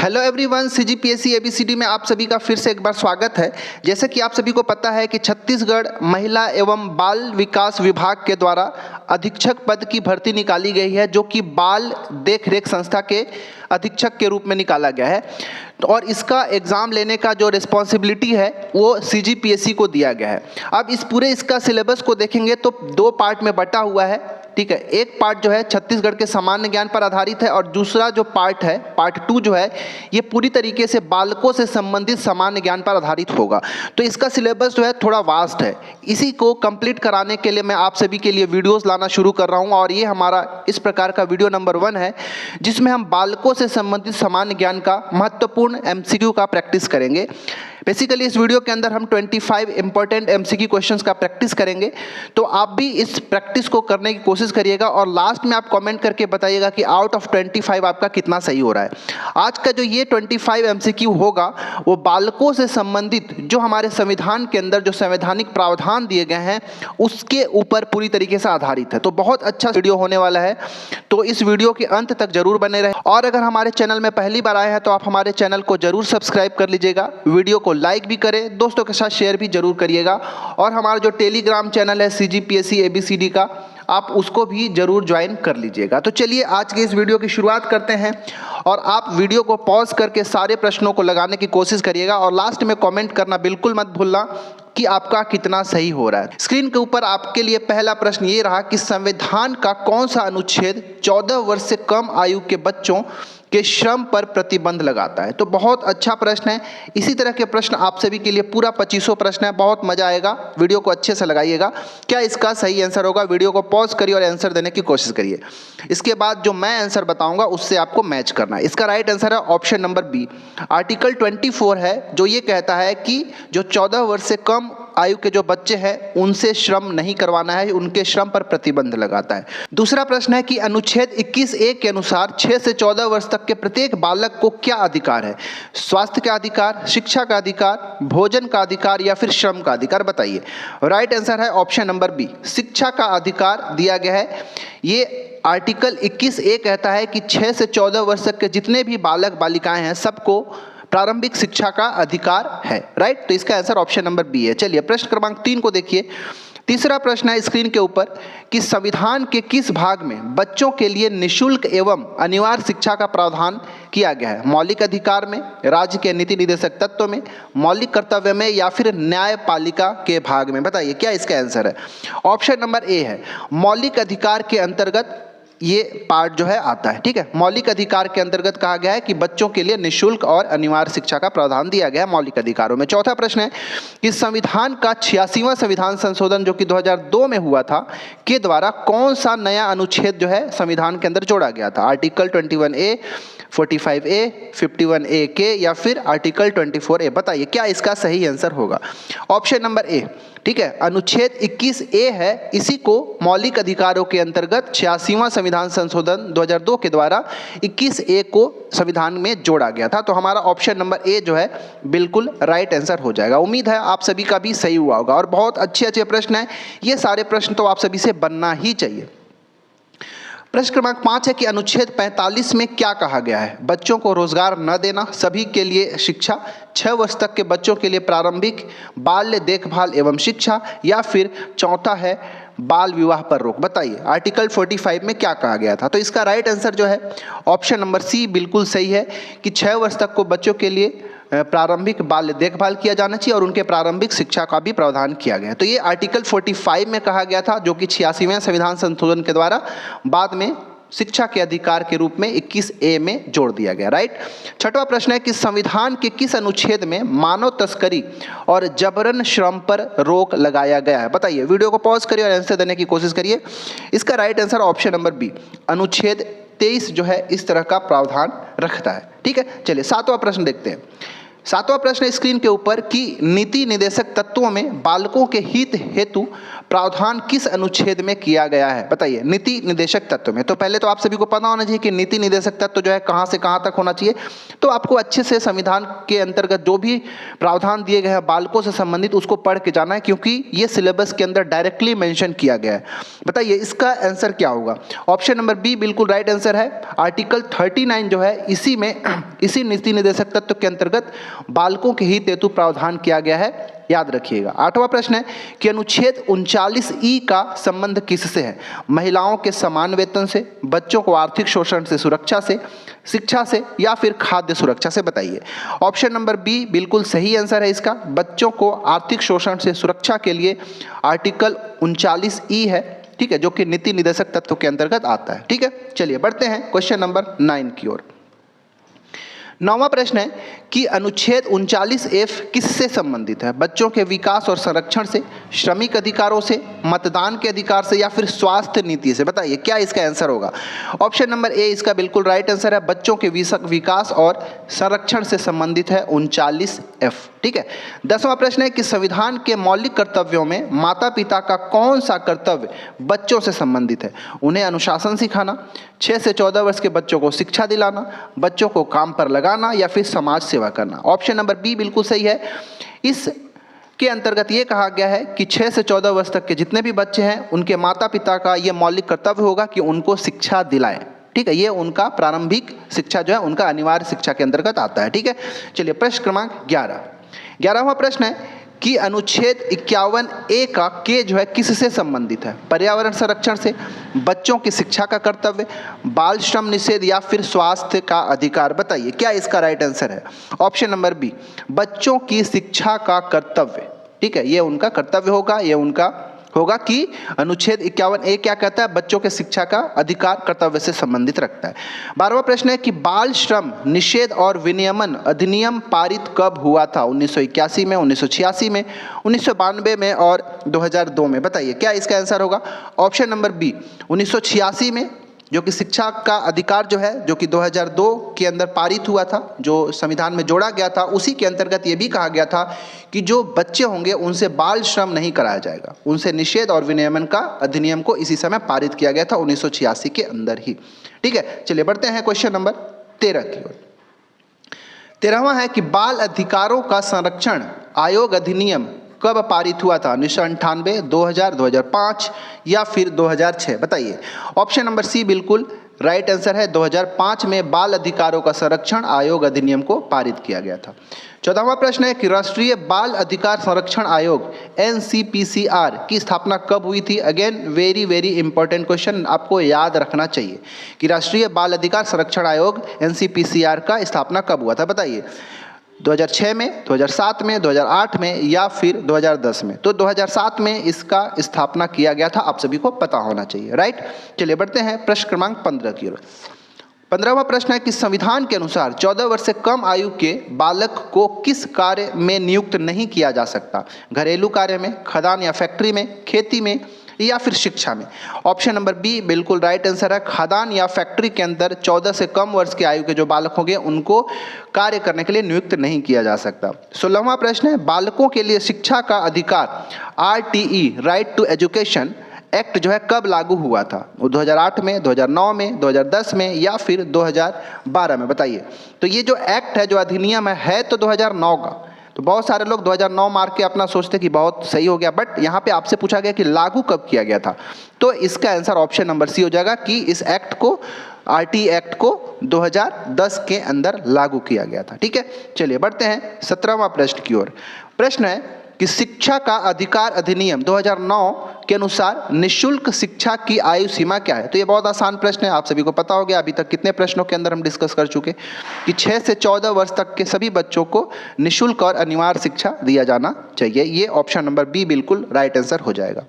Hello everyone, CGPSC ABCD में आप सभी का फिर से एक बार स्वागत है। जैसे कि आप सभी को पता है कि छत्तीसगढ़ महिला एवं बाल विकास विभाग के द्वारा अधीक्षक पद की भर्ती निकाली गई है, जो कि बाल देखरेख संस्था के अधीक्षक के रूप में निकाला गया है। और इसका एग्ज़ाम लेने का जो रिस्पॉन्सिबिलिटी है वो सीजीपीएससी को दिया गया है। अब इसका सिलेबस को देखेंगे तो दो पार्ट में बटा हुआ है, ठीक है। एक पार्ट जो है छत्तीसगढ़ के सामान्य ज्ञान पर आधारित है और दूसरा जो पार्ट है, पार्ट 2 जो है, ये पूरी तरीके से बालकों से संबंधित सामान्य ज्ञान पर आधारित होगा। तो इसका सिलेबस जो है थोड़ा वास्ट है। इसी को कंप्लीट कराने के लिए मैं आप सभी के लिए वीडियोस लाना शुरू कर रहा हूँ और ये हमारा इस प्रकार का वीडियो नंबर 1 है, जिसमें हम बालकों से संबंधित सामान्य ज्ञान का महत्वपूर्ण एमसीक्यू का प्रैक्टिस करेंगे। बेसिकली इस वीडियो के अंदर हम 25 इंपॉर्टेंट एमसीक्यू क्वेश्चंस का प्रैक्टिस करेंगे। तो आप भी इस प्रैक्टिस को करने की कोशिश करिएगा और लास्ट में आप कमेंट करके बताइएगा कि आउट ऑफ 25 आपका कितना सही हो रहा है। आज का जो ये 25 एमसीक्यू होगा वो बालकों से संबंधित जो हमारे संविधान के अंदर जो संवैधानिक प्रावधान दिए गए हैं उसके ऊपर पूरी तरीके से आधारित है। तो बहुत अच्छा वीडियो होने वाला है, तो इस वीडियो के अंत तक जरूर बने रहे। और अगर हमारे चैनल में पहली बार आए हैं तो आप हमारे चैनल को जरूर सब्सक्राइब कर लीजिएगा, वीडियो को लाइक भी करें, दोस्तों के साथ शेयर भी जरूर करिएगा। और हमारा जो टेलीग्राम चैनल है सीजीपीएससी एबीसीडी का, आप उसको भी जरूर ज्वाइन कर लीजिएगा। तो चलिए आज के इस वीडियो की शुरुआत करते हैं और आप वीडियो को पॉज करके सारे प्रश्नों को लगाने की कोशिश करिएगा और लास्ट में कमेंट करना बिल्कुल मत भूलना कि आपका कितना सही हो रहा है। स्क्रीन के ऊपर आपके लिए पहला प्रश्न ये रहा कि संविधान का कौन सा अनुच्छेद 14 वर्ष से कम आयु के बच्चों के श्रम पर प्रतिबंध लगाता है। तो बहुत अच्छा प्रश्न है। इसी तरह के प्रश्न आप सभी के लिए पूरा 2500 प्रश्न है, बहुत मजा आएगा। वीडियो को अच्छे से लगाइएगा। क्या इसका सही आंसर होगा? वीडियो को पॉज करिए और आंसर देने की कोशिश करिए। इसके बाद जो मैं आंसर बताऊंगा उससे आपको मैच करना है। इसका राइट आंसर है ऑप्शन नंबर बी। आर्टिकल 24 है जो ये कहता है कि जो 14 वर्ष से कम आयु के जो बच्चे हैं उनसे श्रम नहीं करवाना है, उनके श्रम पर प्रतिबंध लगाता है। दूसरा प्रश्न है कि अनुच्छेद 21(a) के अनुसार 6 से 14 वर्ष तक के प्रत्येक बालक को क्या अधिकार है? स्वास्थ्य का अधिकार, शिक्षा का अधिकार, भोजन का अधिकार या फिर श्रम का अधिकार? बताइए। राइट आंसर है ऑप्शन नंबर बी, शिक्षा का अधिकार दिया गया है। ये आर्टिकल 21(a) कहता है कि 6 से 14 वर्ष तक के जितने भी बालक बालिकाएं हैं सबको प्रारंभिक शिक्षा का अधिकार है। राइट, तो इसका आंसर ऑप्शन नंबर बी है। चलिए प्रश्न क्रमांक 3 को देखिए। तीसरा प्रश्न है स्क्रीन के ऊपर कि संविधान के किस भाग में बच्चों के लिए निःशुल्क एवं अनिवार्य शिक्षा का प्रावधान किया गया है? मौलिक अधिकार में, राज्य के नीति निर्देशक तत्व में, मौलिक कर्तव्य में या फिर न्यायपालिका के भाग में? बताइए क्या इसका आंसर है? ऑप्शन नंबर ए है, मौलिक अधिकार के अंतर्गत ये पार्ट जो है आता है। ठीक है, मौलिक अधिकार के अंतर्गत कहा गया है कि बच्चों के लिए निःशुल्क और अनिवार्य शिक्षा का प्रावधान दिया गया है मौलिक अधिकारों में। चौथा प्रश्न है कि संविधान का 86वां संविधान संशोधन जो कि 2002 में हुआ था के द्वारा कौन सा नया अनुच्छेद जो है संविधान के अंदर जोड़ा गया था? आर्टिकल 21(a), 45(a), 51(a) के या फिर आर्टिकल 24(a? बताइए क्या इसका सही आंसर होगा? ऑप्शन नंबर ए, ठीक है, अनुच्छेद 21(a) है, इसी को मौलिक अधिकारों के अंतर्गत 86वां संविधान संशोधन 2002 के द्वारा 21(a) को संविधान में जोड़ा गया था। तो हमारा ऑप्शन नंबर ए जो है बिल्कुल राइट आंसर हो जाएगा। उम्मीद है आप सभी का भी सही हुआ होगा और बहुत अच्छे प्रश्न हैं। ये सारे प्रश्न तो आप सभी से बनना ही चाहिए। प्रश्न क्रमांक 5 है कि अनुच्छेद 45 में क्या कहा गया है? बच्चों को रोजगार न देना, सभी के लिए शिक्षा, 6 वर्ष तक के बच्चों के लिए प्रारंभिक बाल्य देखभाल एवं शिक्षा या फिर चौथा है बाल विवाह पर रोक? बताइए आर्टिकल 45 में क्या कहा गया था? तो इसका राइट आंसर जो है ऑप्शन नंबर सी बिल्कुल सही है कि 6 वर्ष तक को बच्चों के लिए प्रारंभिक बाल्य देखभाल किया जाना चाहिए और उनके प्रारंभिक शिक्षा का भी प्रावधान किया गया। तो ये आर्टिकल 45 में कहा गया था, जो कि 86वें संविधान संशोधन के द्वारा बाद में शिक्षा के अधिकार के रूप में 21(a) में जोड़ दिया गया। राइट। छठवां प्रश्न है कि संविधान के किस अनुच्छेद में मानव तस्करी और जबरन श्रम पर रोक लगाया गया है? बताइए। वीडियो को पॉज करिए और आंसर देने की कोशिश करिए। इसका right answer option number B, अनुच्छेद 23 जो है इस तरह का प्रावधान रखता है। ठीक है, चलिए 7वां प्रश्न देखते हैं। 7वां प्रश्न स्क्रीन के ऊपर कि नीति निर्देशक तत्वों में बालकों के हित हेतु प्रावधान किस अनुच्छेद में किया गया है? बताइए, नीति निर्देशक तत्व में। तो पहले तो आप सभी को पता होना चाहिए कि नीति निर्देशक तत्व जो है कहाँ से कहाँ तक होना चाहिए। तो आपको अच्छे से संविधान के अंतर्गत जो भी प्रावधान दिए गए हैं बालकों से संबंधित उसको पढ़ के जाना है, क्योंकि ये सिलेबस के अंदर डायरेक्टली मेंशन किया गया है। बताइए इसका आंसर क्या होगा? ऑप्शन नंबर बी बिल्कुल राइट आंसर है। आर्टिकल 39 जो है इसी नीति निर्देशक तत्व के अंतर्गत बालकों के हित हेतु प्रावधान किया गया है, याद रखिएगा। 8वां प्रश्न है कि अनुच्छेद 39E का संबंध किससे है? महिलाओं के समान वेतन से, बच्चों को आर्थिक शोषण से सुरक्षा से, शिक्षा से या फिर खाद्य सुरक्षा से? बताइए। ऑप्शन नंबर बी बिल्कुल सही आंसर है इसका। बच्चों को आर्थिक शोषण से सुरक्षा के लिए आर्टिकल 39E है, ठीक है, जो कि नीति निर्देशक तत्व के अंतर्गत आता है। ठीक है, चलिए बढ़ते हैं क्वेश्चन नंबर 9 की ओर। 9वां प्रश्न है कि अनुच्छेद 39F किससे संबंधित है? बच्चों के विकास और संरक्षण से, श्रमिक अधिकारों से, मतदान के अधिकार से या फिर स्वास्थ्य नीति से? बताइए क्या इसका आंसर होगा? ऑप्शन नंबर ए इसका बिल्कुल राइट आंसर है। बच्चों के विकास और संरक्षण से संबंधित है 39F। ठीक है। 10वां प्रश्न है कि संविधान के मौलिक कर्तव्यों में माता पिता का कौन सा कर्तव्य बच्चों से संबंधित है? उन्हें अनुशासन सिखाना, 6 से 14 वर्ष के बच्चों को शिक्षा दिलाना, बच्चों को काम पर लगाना या फिर समाज सेवा करना? ऑप्शन नंबर बी बिल्कुल सही है। इस के अंतर्गत ये कहा गया है कि 6 से 14 वर्ष तक के जितने भी बच्चे हैं उनके माता पिता का ये मौलिक कर्तव्य होगा कि उनको शिक्षा दिलाएं। ठीक है, ये उनका प्रारंभिक शिक्षा जो है उनका अनिवार्य शिक्षा के अंतर्गत आता है। ठीक है, चलिए प्रश्न क्रमांक 11वां प्रश्न है कि अनुच्छेद 51A का के जो है किससे संबंधित है? पर्यावरण संरक्षण से, बच्चों की शिक्षा का कर्तव्य, बाल श्रम निषेध या फिर स्वास्थ्य का अधिकार? बताइए क्या इसका राइट आंसर है? ऑप्शन नंबर बी बच्चों की शिक्षा का कर्तव्य। ठीक है, ये उनका कर्तव्य होगा, ये उनका होगा कि अनुच्छेद 51A क्या कहता है? बच्चों के शिक्षा का अधिकार कर्तव्य से संबंधित रखता है। 12वां प्रश्न है कि बाल श्रम निषेध और विनियमन अधिनियम पारित कब हुआ था? 1981 में, 1986 में, 1992 में और 2002 में? बताइए क्या इसका आंसर होगा? ऑप्शन नंबर बी 1986 में, जो कि शिक्षा का अधिकार जो है जो कि 2002 के अंदर पारित हुआ था, जो संविधान में जोड़ा गया था, उसी के अंतर्गत ये भी कहा गया था कि जो बच्चे होंगे उनसे बाल श्रम नहीं कराया जाएगा, उनसे निषेध और विनियमन का अधिनियम को इसी समय पारित किया गया था 1986 के अंदर ही। ठीक है, चलिए बढ़ते हैं क्वेश्चन नंबर 13 की ओर। 13वां है कि बाल अधिकारों का संरक्षण आयोग अधिनियम कब पारित हुआ था? 1998, 2000, 2005 या फिर 2006? बताइए। ऑप्शन नंबर सी बिल्कुल राइट आंसर है। 2005 में बाल अधिकारों का संरक्षण आयोग अधिनियम को पारित किया गया था। 14वां प्रश्न है कि राष्ट्रीय बाल अधिकार संरक्षण आयोग NCPCR की स्थापना कब हुई थी? Again very very important question, आपको याद रखना चाहिए कि राष्ट्रीय बाल अधिकार संरक्षण आयोग NCPCR का स्थापना कब हुआ था? बताइए। 2006 में, 2007 में, 2008 में या फिर 2010 में? तो 2007 में इसका स्थापना किया गया था, आप सभी को पता होना चाहिए, राइट। चलिए बढ़ते हैं प्रश्न क्रमांक 15 की ओर। 15वां प्रश्न है कि संविधान के अनुसार 14 वर्ष से कम आयु के बालक को किस कार्य में नियुक्त नहीं किया जा सकता? घरेलू कार्य में, खदान या फैक्ट्री में, खेती में या फिर शिक्षा में? ऑप्शन नंबर बी बिल्कुल राइट आंसर है। खदान या फैक्ट्री के अंदर 14 से कम वर्ष की आयु के जो बालक होंगे उनको कार्य करने के लिए नियुक्त नहीं किया जा सकता। 16वां प्रश्न है बालकों के लिए शिक्षा का अधिकार RTE right to education act जो है कब लागू हुआ था? 2008 में, 2009 में, 2010 में या फिर 2012 में? बताइए। तो ये जो एक्ट है, जो अधिनियम है तो 2009 का। तो बहुत सारे लोग 2009 मार के अपना सोचते कि बहुत सही हो गया, बट यहाँ पे आपसे पूछा गया कि लागू कब किया गया था, तो इसका आंसर ऑप्शन नंबर सी हो जाएगा कि इस एक्ट को, RTE एक्ट को 2010 के अंदर लागू किया गया था। ठीक है, चलिए बढ़ते हैं 17वां प्रश्न की ओर। प्रश्न है कि शिक्षा का अधिकार अधिनियम 2009 के अनुसार निःशुल्क शिक्षा की आयु सीमा क्या है? तो ये बहुत आसान प्रश्न है, आप सभी को पता हो गया। अभी तक कितने प्रश्नों के अंदर हम डिस्कस कर चुके कि 6 से 14 वर्ष तक के सभी बच्चों को निःशुल्क और अनिवार्य शिक्षा दिया जाना चाहिए। ये ऑप्शन नंबर बी बिल्कुल राइट आंसर हो जाएगा।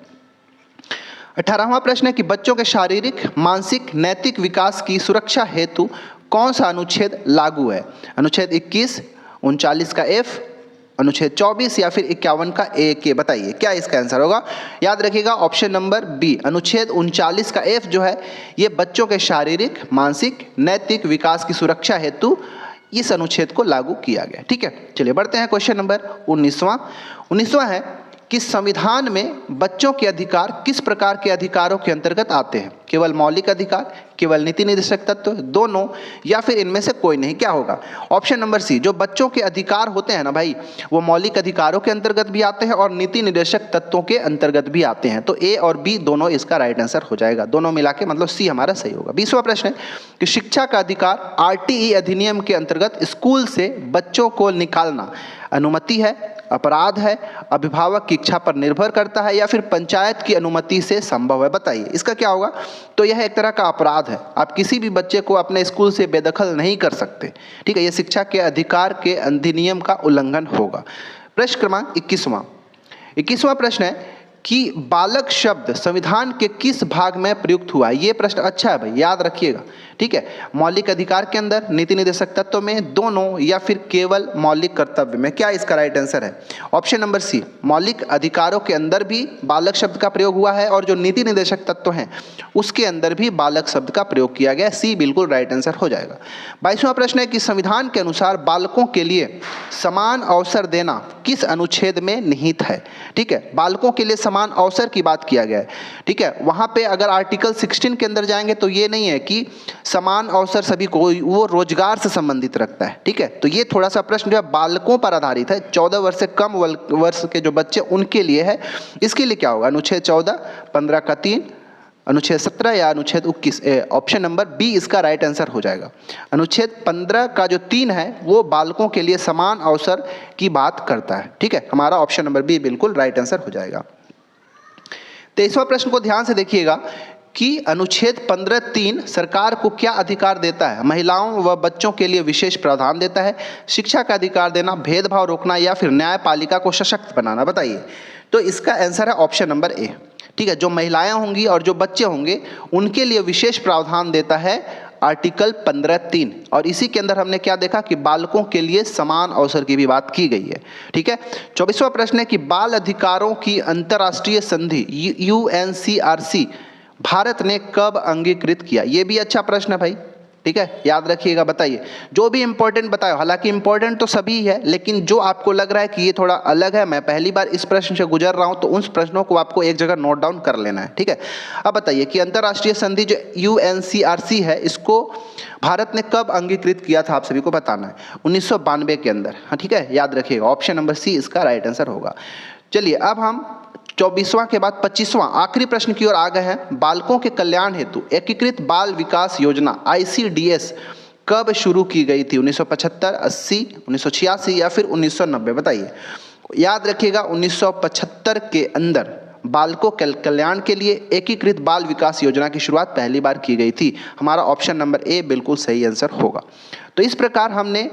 18वां प्रश्न है कि बच्चों के शारीरिक, मानसिक, नैतिक विकास की सुरक्षा हेतु कौन सा अनुच्छेद लागू है? अनुच्छेद 21, 39 का F, अनुच्छेद 24 या फिर 51 का A के? बताइए क्या इसका आंसर होगा? याद रखिएगा ऑप्शन नंबर बी अनुच्छेद 39 का F जो है ये बच्चों के शारीरिक, मानसिक, नैतिक विकास की सुरक्षा हेतु इस अनुच्छेद को लागू किया गया। ठीक है, चलिए बढ़ते हैं क्वेश्चन नंबर 19वां है कि संविधान में बच्चों के अधिकार किस प्रकार के अधिकारों के अंतर्गत आते हैं? केवल मौलिक अधिकार, केवल नीति निर्देशक तत्व, दोनों, या फिर इनमें से कोई नहीं? क्या होगा? ऑप्शन नंबर सी, जो बच्चों के अधिकार होते हैं ना भाई, वो मौलिक अधिकारों के अंतर्गत भी आते हैं और नीति निर्देशक तत्वों के अंतर्गत भी आते हैं। तो ए और बी दोनों इसका राइट आंसर हो जाएगा, दोनों मिला के मतलब सी हमारा सही होगा। 20वां प्रश्न है कि शिक्षा का अधिकार आरटीई अधिनियम के अंतर्गत स्कूल से बच्चों को निकालना अनुमति है, अपराध है, अभिभावक की इच्छा पर निर्भर करता है, या फिर पंचायत की अनुमति से संभव है? बताइए इसका क्या होगा? तो यह एक तरह का अपराध है। आप किसी भी बच्चे को अपने स्कूल से बेदखल नहीं कर सकते। ठीक है, यह शिक्षा के अधिकार के अधिनियम का उल्लंघन होगा। प्रश्न क्रमांक 21वां प्रश्न है कि बालक शब्द संविधान के किस भाग में प्रयुक्त हुआ है? ये प्रश्न अच्छा है भाई, याद रखिएगा। ठीक है, मौलिक अधिकार के अंदर, नीति निर्देशक तत्व में, दोनों, या फिर केवल मौलिक कर्तव्य में? क्या इसका राइट आंसर है? ऑप्शन नंबर सी, मौलिक अधिकारों के अंदर भी बालक शब्द का प्रयोग हुआ है और जो नीति निर्देशक तत्व हैं उसके अंदर भी बालक शब्द का प्रयोग किया गया। सी बिल्कुल राइट आंसर हो जाएगा। 22वां प्रश्न है कि संविधान के अनुसार बालकों के लिए समान अवसर देना किस अनुच्छेद में निहित है? ठीक है, बालकों के लिए समान अवसर की बात किया गया है। ठीक है, वहां पे अगर आर्टिकल 16 के अंदर जाएंगे तो ये नहीं है कि समान अवसर सभी को, वो रोजगार से संबंधित रखता है। ठीक है, तो ये थोड़ा सा प्रश्न जो है बालकों पर आधारित है, 14 वर्ष से कम वर्ष के जो बच्चे उनके लिए है। इसके लिए क्या होगा? अनुच्छेद 14, 15 का 3, अनुच्छेद 17 या अनुच्छेद 21? ऑप्शन नंबर बी इसका राइट आंसर हो जाएगा। अनुच्छेद 15 का जो 3 है वो बालकों के लिए समान अवसर की बात करता है। ठीक है, हमारा ऑप्शन नंबर बी बिल्कुल राइट आंसर हो जाएगा। 23वां प्रश्न को ध्यान से देखिएगा कि अनुच्छेद 15(3) सरकार को क्या अधिकार देता है? महिलाओं व बच्चों के लिए विशेष प्रावधान देता है, शिक्षा का अधिकार देना, भेदभाव रोकना, या फिर न्यायपालिका को सशक्त बनाना? बताइए। तो इसका आंसर है ऑप्शन नंबर ए। ठीक है, जो महिलाएं होंगी और जो बच्चे होंगे उनके लिए विशेष प्रावधान देता है आर्टिकल 15(3), और इसी के अंदर हमने क्या देखा कि बालकों के लिए समान अवसर की भी बात की गई है। ठीक है, 24वां प्रश्न है कि बाल अधिकारों की अंतर्राष्ट्रीय संधि UNCRC भारत ने कब अंगीकृत किया? ये भी अच्छा प्रश्न है भाई। ठीक है, याद रखिएगा। बताइए, जो भी इंपॉर्टेंट बताओ, हालांकि इंपॉर्टेंट तो सभी है, लेकिन जो आपको लग रहा है कि ये थोड़ा अलग है, मैं पहली बार इस प्रश्न से गुजर रहा हूं, तो उन प्रश्नों को आपको एक जगह नोट डाउन कर लेना है। ठीक है, अब बताइए कि अंतर्राष्ट्रीय संधि जो UNCRC है इसको भारत ने कब अंगीकृत किया था? आप सभी को बताना है। 1992 के अंदर। हाँ, ठीक है, याद रखिएगा। ऑप्शन नंबर सी इसका राइट आंसर होगा। चलिए अब हम 24वां के बाद 25वां आखिरी प्रश्न की ओर आ गए हैं। बालकों के कल्याण हेतु एकीकृत बाल विकास योजना ICDS कब शुरू की गई थी? 1975, 80, 1986 या फिर 1990? बताइए। याद रखिएगा 1975 के अंदर बालकों के कल्याण के लिए एकीकृत बाल विकास योजना की शुरुआत पहली बार की गई थी। हमारा ऑप्शन नंबर ए बिल्कुल सही आंसर होगा। तो इस प्रकार हमने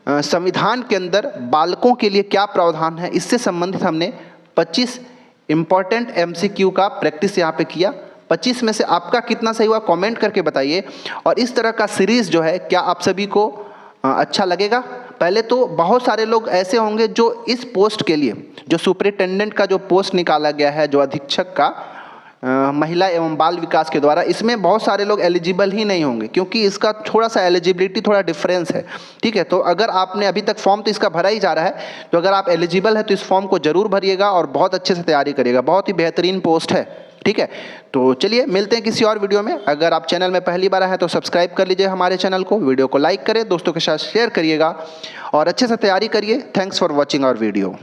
संविधान के अंदर बालकों के लिए क्या प्रावधान है इससे संबंधित हमने 25 इंपॉर्टेंट MCQ का प्रैक्टिस यहाँ पे किया। 25 में से आपका कितना सही हुआ कमेंट करके बताइए। और इस तरह का सीरीज़ जो है क्या आप सभी को अच्छा लगेगा? पहले तो बहुत सारे लोग ऐसे होंगे जो इस पोस्ट के लिए, जो सुपरिटेंडेंट का जो पोस्ट निकाला गया है, जो अधीक्षक का महिला एवं बाल विकास के द्वारा, इसमें बहुत सारे लोग एलिजिबल ही नहीं होंगे क्योंकि इसका थोड़ा सा एलिजिबिलिटी थोड़ा डिफरेंस है। ठीक है, तो अगर आपने अभी तक फॉर्म तो इसका भरा ही जा रहा है, तो अगर आप एलिजिबल है तो इस फॉर्म को जरूर भरिएगा और बहुत अच्छे से तैयारी करिएगा। बहुत ही बेहतरीन पोस्ट है। ठीक है, तो चलिए मिलते हैं किसी और वीडियो में। अगर आप चैनल में पहली बार आए हैं तो सब्सक्राइब कर लीजिए हमारे चैनल को, वीडियो को लाइक करें, दोस्तों के साथ शेयर करिएगा और अच्छे से तैयारी करिए। Thanks for watching our video.